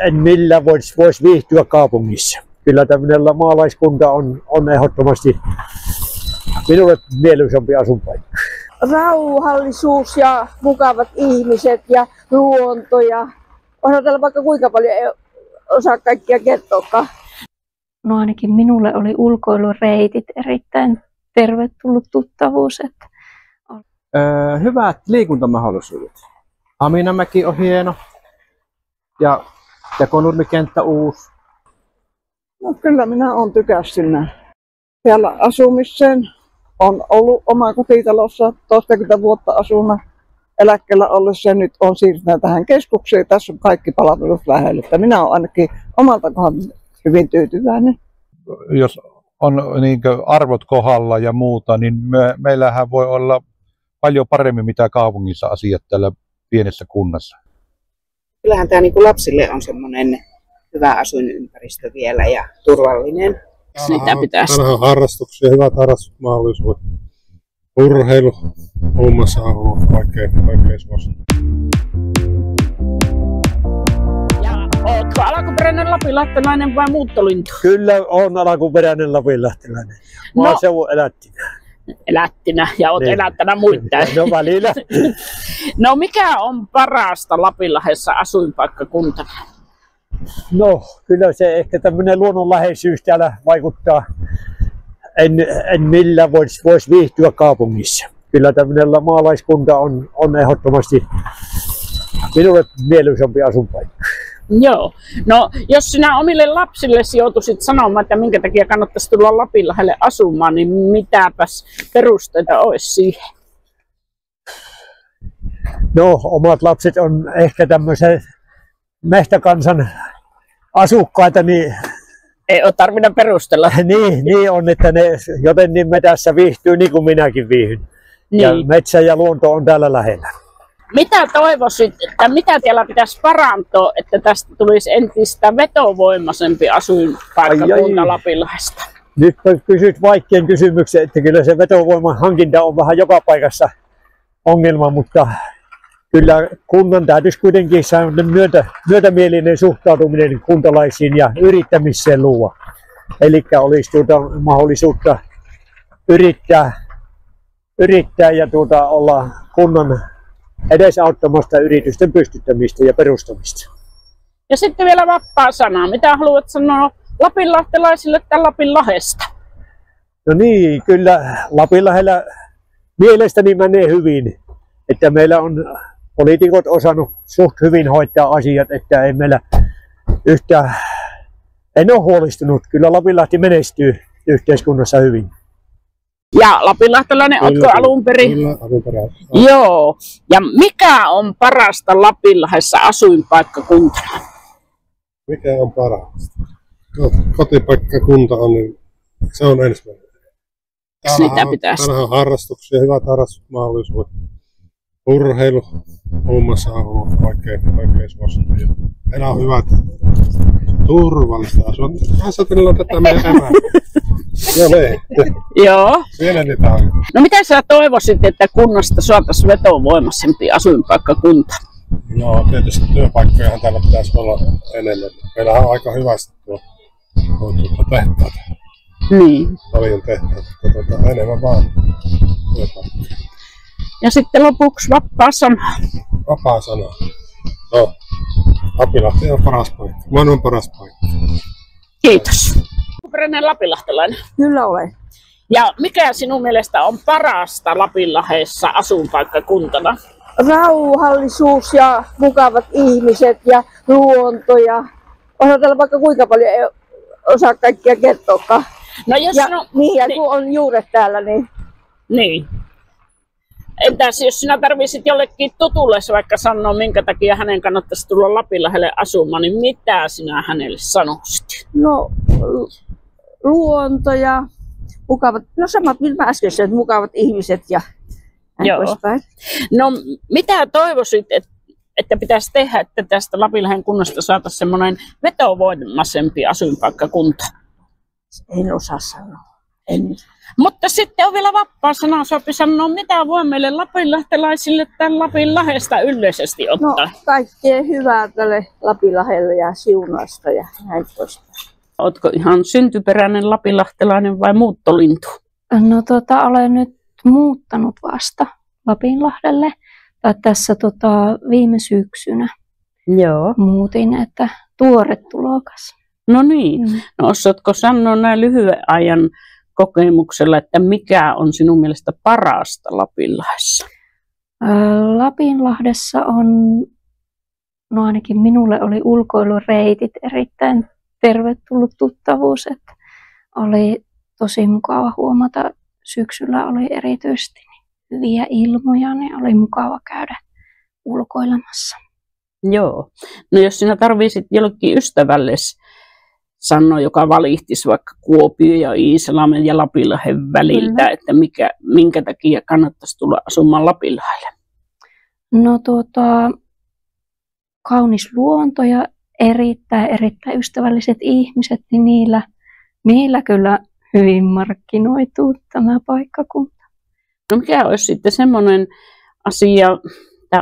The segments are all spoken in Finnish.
en millään vois viihtyä kaupungissa. Kyllä tämmöinen maalaiskunta on ehdottomasti minulle mieluisampi asuinpaikka. Rauhallisuus ja mukavat ihmiset ja luonto ja osataan vaikka kuinka paljon, ei osaa kaikkia kertoakaan. No ainakin minulle oli ulkoilureitit erittäin tervetullut tuttavuus. Hyvät liikuntamahdollisuudet. Haminamäki on hieno ja Tekonurmikenttä uusi. No, kyllä minä olen tykästynyt. Siellä asumiseen on ollut oma kotitalossa toistakymmentä vuotta asunut. Eläkkeellä ollessa nyt on siirtynyt tähän keskukseen. Tässä on kaikki palvelut lähellä. Minä olen ainakin omalta kohdalta hyvin tyytyväinen. Jos on niin arvot kohdalla ja muuta, niin meillähän voi olla paljon paremmin mitä kaupungissa asiat täällä pienessä kunnassa. Kyllähän tämä niin lapsille on semmoinen hyvä asuinympäristö vielä ja turvallinen. Sitä pitäisi. Täällä on harrastuksia, hyvät harrastusmahdollisuudet. Urheilu muun muassa on oikein suosittu. Oletko alkuperäinen lapinlahtelainen vai muuttolintu? Kyllä on alkuperäinen lapinlahtelainen. Maaseudun Elättinä ja olet elättänyt muita. No välillä. No mikä on parasta Lapinlahdessa asuinpaikkakuntana? No kyllä se ehkä tämmöinen luonnonläheisyys täällä vaikuttaa. En millään vois viihtyä kaupungissa. Kyllä tämmöinen maalaiskunta on ehdottomasti minulle mieluisampi asuinpaikka. Joo. No jos sinä omille lapsillesi joutuisit sanomaan, että minkä takia kannattaisi tulla Lapinlahdelle asumaan, niin mitäpäs perusteita olisi siihen? No omat lapset on ehkä tämmöisen metsäkansan asukkaita, niin ei ole tarvinnut perustella. Niin on, että ne jotenkin metässä viihtyy niin kuin minäkin viihdyn. Niin. Ja metsä ja luonto on täällä lähellä. Mitä toivoisit, että mitä siellä pitäisi parantaa, että tästä tulisi entistä vetovoimaisempi asuinpaikkakunta Lapinlahdesta? Nyt kysyt vaikean kysymyksen, että kyllä se vetovoiman hankinta on vähän joka paikassa ongelma, mutta kyllä kunnan täytyisi kuitenkin saada myötämielinen suhtautuminen kuntalaisiin ja yrittämiseen luoda. Eli olisi mahdollisuutta yrittää ja olla kunnan edesauttamasta yritysten pystyttämistä ja perustamista. Ja sitten vielä vapaa sana. Mitä haluat sanoa lapinlahtelaisille tai Lapinlahdesta? No niin, kyllä Lapinlahdella mielestäni menee hyvin. Että meillä on poliitikot osannut suht hyvin hoitaa asiat, että ei meillä yhtään, en ole huolestunut. Kyllä Lapinlahti menestyy yhteiskunnassa hyvin. Ja lapinlahtelainen, oletko alun perin? Kyllä, alun perin. Joo. Ja mikä on parasta Lapinlahdessa asuinpaikkakuntana? Mikä on parasta? Kotipaikkakunta on, niin se on ensimmäinen. Täällä on harrastuksia, hyvät harrastusmahdollisuudet. Urheilu muun muassa on oikein suosittu. Meillä on hyvät turvallista asua. Haastattelilla tätä meidän emää. Joo. Siellä niitä on. No mitä sä toivoisit, että kunnasta saataisiin vetovoimaisempi asuinpaikkakunta? No tietysti työpaikkojahan täällä pitäisi olla enemmän. Meillähän on aika hyvästi tuo tehtaat. Niin. Paljon tehtaat, enemmän vaan työpaikkoja. Ja sitten lopuksi vapaa sana. Vapaa sana. No, Lapinlahti on paras paikka. Maailman paras paikka. Kiitos. Alkuperäinen lapinlahtelainen. Kyllä olen. Ja mikä sinun mielestä on parasta Lapinlahdessa asuinpaikkakuntana? Rauhallisuus ja mukavat ihmiset ja luonto ja osataan vaikka kuinka paljon, ei osaa kaikkia kertoakaan. No jos kun on juuret täällä, niin... Niin. Entäs jos sinä tarvitsit jollekin tutulle vaikka sanoa, minkä takia hänen kannattaisi tulla Lapinlahdelle asumaan, niin mitä sinä hänelle sanoisit? No luonto ja mukavat, no samat mitä äsken sanoin, mukavat ihmiset ja poispäin. No mitä toivoisit, että pitäisi tehdä, että tästä Lapinlahden kunnasta saataisiin semmoinen vetovoimaisempi asuinpaikkakunta? En osaa sanoa. En. Mutta sitten on vielä vapaa-sana, sopi sanoa, mitä voi meille lapinlahtelaisille tämän Lapinlahdesta yleisesti ottaa? No, kaikkea hyvää tälle Lapinlahdelle ja siunasta ja näin poispäin. Ootko ihan syntyperäinen lapinlahtelainen vai muuttolintu? No olen nyt muuttanut vasta Lapinlahdelle. Tai tässä viime syksynä Joo. muutin, että tuore tulokas. No niin. No osaatko sanoa näin lyhyen ajan kokemuksella, että mikä on sinun mielestä parasta Lapinlahdessa? Lapinlahdessa on, no ainakin minulle oli ulkoilureitit erittäin tervetullut tuttavuus. Että oli tosi mukava huomata, syksyllä oli erityisesti hyviä ilmoja, niin oli mukava käydä ulkoilemassa. Joo. No jos sinä tarvisit jollekin ystävälle sanoa, joka valittisi vaikka Kuopio ja Iisalmen ja Lapinlahden väliltä, että minkä takia kannattaisi tulla asumaan Lapinlahdelle? No kaunis luonto ja erittäin ystävälliset ihmiset, niin niillä kyllä hyvin markkinoituu tämä paikkakunta. No mikä olisi sitten semmoinen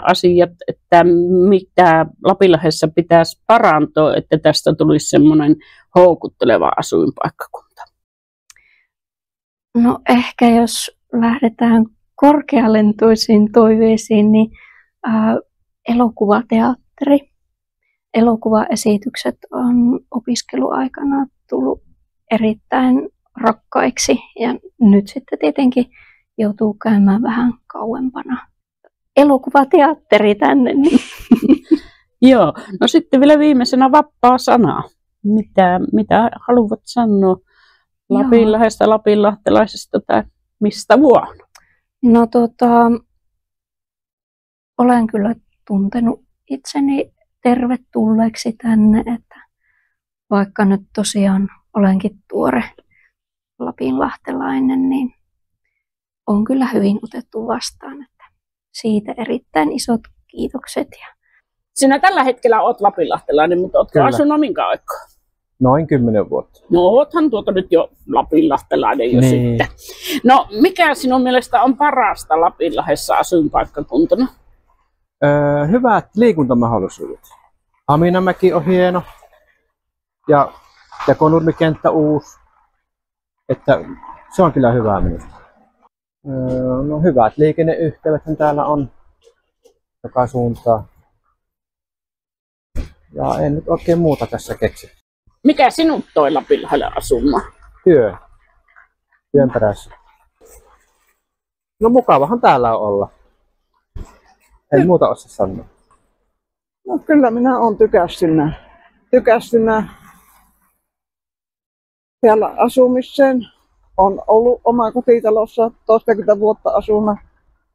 asiat, että mitä Lapinlahdessa pitäisi parantaa, että tästä tulisi semmoinen houkutteleva asuinpaikkakunta? No ehkä jos lähdetään korkealentoisiin toiveisiin, niin elokuvateatteri. Elokuvaesitykset on opiskeluaikana tullut erittäin rakkaiksi ja nyt sitten tietenkin joutuu käymään vähän kauempana. Elokuvateatteri tänne. Niin. Joo, no sitten vielä viimeisenä vapaa-sana. Mitä haluat sanoa Lapinlahdesta, lapinlahtelaisesta tai mistä vaan? No olen kyllä tuntenut itseni tervetulleeksi tänne, että vaikka nyt tosiaan olenkin tuore lapinlahtelainen, niin on kyllä hyvin otettu vastaan. Että siitä erittäin isot kiitokset. Sinä tällä hetkellä olet lapinlahtelainen, mutta oletko asunut minkä aikaa? Noin 10 vuotta. No oothan nyt jo lapinlahtelainen jo niin. sitten. No mikä sinun mielestä on parasta Lapinlahdessa asuinpaikkakuntana? Hyvät liikuntamahdollisuudet. Haminamäki on hieno ja Tekonurmikenttä uusi. Että se on kyllä hyvä minusta. No hyvät liikenneyhteydet täällä on joka suuntaan. Ja en nyt oikein muuta tässä keksi. Mikä sinut toi Lapinlahdelle asumaan? Työn perässä. No mukavahan täällä on olla. En muuta osaa sanoa. No kyllä minä olen tykästynyt täällä asumiseen. Olen ollut omakotitalossa toistakymmentä vuotta asunut.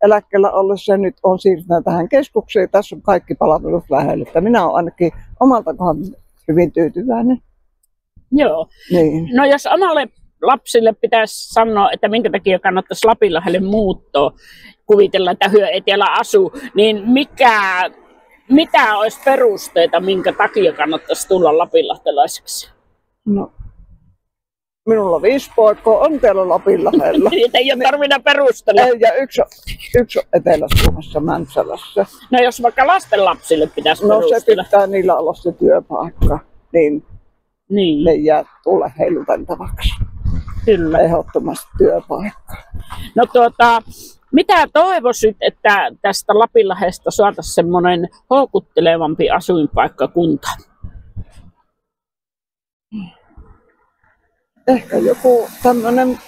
Eläkkeellä ollessa nyt on siirtynyt tähän keskukseen. Tässä on kaikki palvelut lähellä. Että minä olen ainakin omalta kohdalta hyvin tyytyväinen. Joo. Niin. No jos omalle lapsille pitäisi sanoa, että minkä takia kannattaisi Lapinlahdelle muuttaa, kuvitella, että hyö ei täällä asu, niin mitä olisi perusteita, minkä takia kannattaisi tulla lapinlahtelaiseksi? No, minulla 5 poikaa on täällä Lapinlahdella. Niitä ei ole tarvinnut perustella. Ja yksi on Etelä-Suomessa, Mäntsälässä. No jos vaikka lastenlapsille pitäisi perustella. No se pitää niillä olla se työpaikka, niin. Ne jää tulla heiluteltavaksi. Kyllä. Ehdottomasti työpaikka. No mitä toivoisit, että tästä Lapinlahdesta saataisiin semmoinen houkuttelevampi asuinpaikkakunta? Ehkä joku tämmöinen,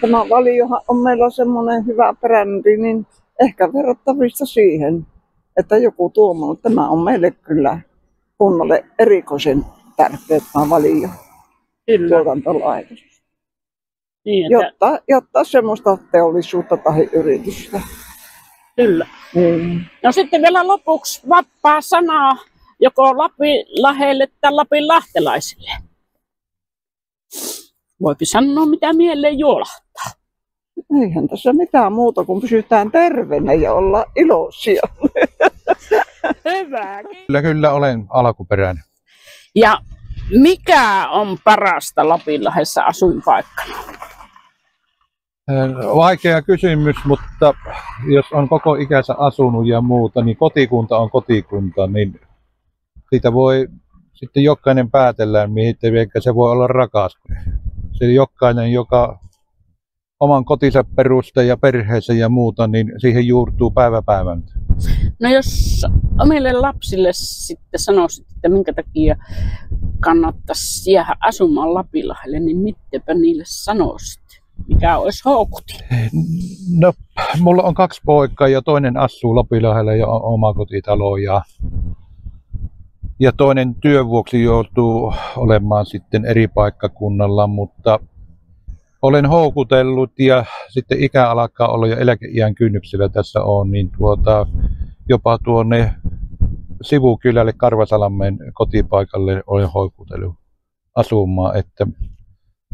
tämä Valiohan on meillä semmoinen hyvä brändi, niin ehkä verrattavissa siihen, että joku tuomannut. Tämä on meille kyllä kunnalle erikoisen tärkeä tämä Valio tuotantolaitos. Niin, jotta semmoista teollisuutta tai yritystä. Kyllä. No sitten vielä lopuksi vapaa sanaa joko Lapinlahdelle tai lapinlahtelaisille. Voipi sanoa mitä mieleen juolahtaa. Eihän tässä mitään muuta kuin pysytään terveenä ja olla iloisia. Hyvä. Kyllä olen alkuperäinen. Ja mikä on parasta Lapinlahdessa asuinpaikkana? Vaikea kysymys, mutta jos on koko ikänsä asunut ja muuta, niin kotikunta on kotikunta, niin siitä voi sitten jokainen päätellä, mihinkä se voi olla rakas. Se jokainen, joka oman kotinsa perusta ja perheensä ja muuta, niin siihen juurtuu päivältä. No jos omille lapsille sitten sanoisit, että minkä takia kannattaisi jäädä asumaan Lapinlahdelle, niin mitäpä niille sanoisit? Mikä olisi houkutin? No, mulla on 2 poikaa ja toinen asuu Lapinlahdella ja on oma kotitalo ja toinen työn vuoksi joutuu olemaan sitten eri paikkakunnalla, mutta olen houkutellut ja sitten ikä alkaa olla jo eläkeiän kynnyksellä tässä on, niin jopa tuonne sivukylälle Karvasalmen kotipaikalle olen houkutellut asumaan, että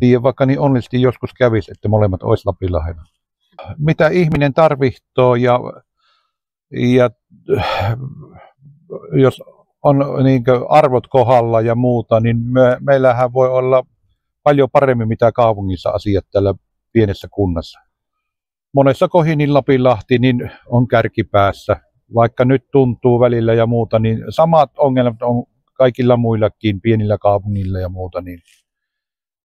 tiedän, vaikka niin onnellisesti joskus kävisi, että molemmat olisi Lapinlahdella. Mitä ihminen tarvitsee ja jos on niin arvot kohdalla ja muuta, niin meillähän voi olla paljon paremmin mitä kaupungissa asiat täällä pienessä kunnassa. Monessa kohdin niin Lapinlahti niin on kärkipäässä. Vaikka nyt tuntuu välillä ja muuta, niin samat ongelmat on kaikilla muillakin pienillä kaupungilla ja muuta. Niin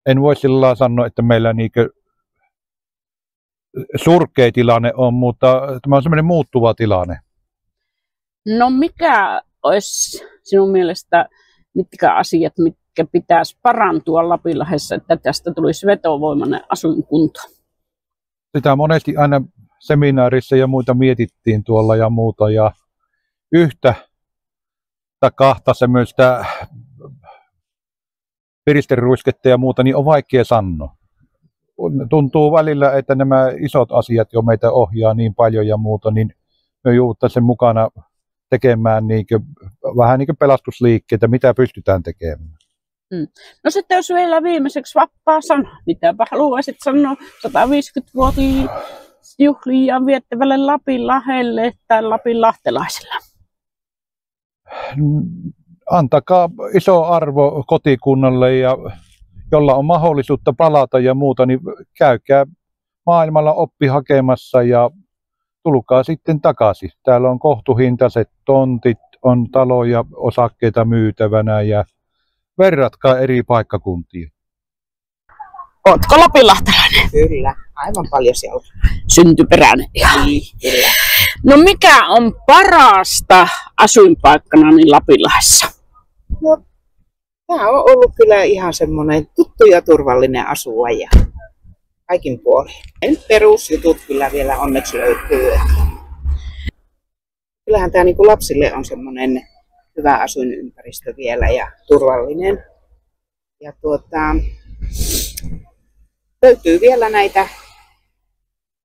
en voi sillä sanoa, että meillä niinkö surkea tilanne on, mutta tämä on semmoinen muuttuva tilanne. No mikä olisi sinun mielestä mitkä asiat, mitkä pitäisi parantua Lapinlahdessa, että tästä tulisi vetovoimainen asuinkunta? Sitä monesti aina seminaarissa ja muita mietittiin tuolla ja muuta. Ja yhtä tai kahta semmoista piristeruisketta ja muuta, niin on vaikea sanoa. Tuntuu välillä, että nämä isot asiat jo meitä ohjaa niin paljon ja muuta, niin me joudutaan sen mukana tekemään vähän niin kuin pelastusliikkeitä, mitä pystytään tekemään. No sitten jos vielä viimeiseksi vapaa sana, mitäpä haluaisit sanoa 150-vuotisjuhlia viettävälle Lapinlahdelle tai lapinlahtelaiselle? Antakaa iso arvo kotikunnalle ja jolla on mahdollisuutta palata ja muuta, niin käykää maailmalla oppi hakemassa ja tulkaa sitten takaisin. Täällä on kohtuuhintaiset tontit, on taloja, osakkeita myytävänä ja verratkaa eri paikkakuntia. Ootko lapinlahtelainen? Kyllä, aivan paljon siellä. Syntyperäinen. Niin, kyllä. No mikä on parasta asuinpaikkana niin Lapinlahdessa? No, tämä on ollut kyllä ihan semmoinen tuttu ja turvallinen asua ja kaikin puolin. Perusjutut kyllä vielä onneksi löytyy. Kyllähän tämä niin kuin lapsille on semmoinen hyvä asuinympäristö vielä ja turvallinen. Ja löytyy vielä näitä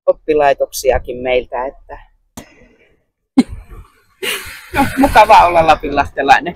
oppilaitoksiakin meiltä, että no, mukava olla lapinlahtelainen.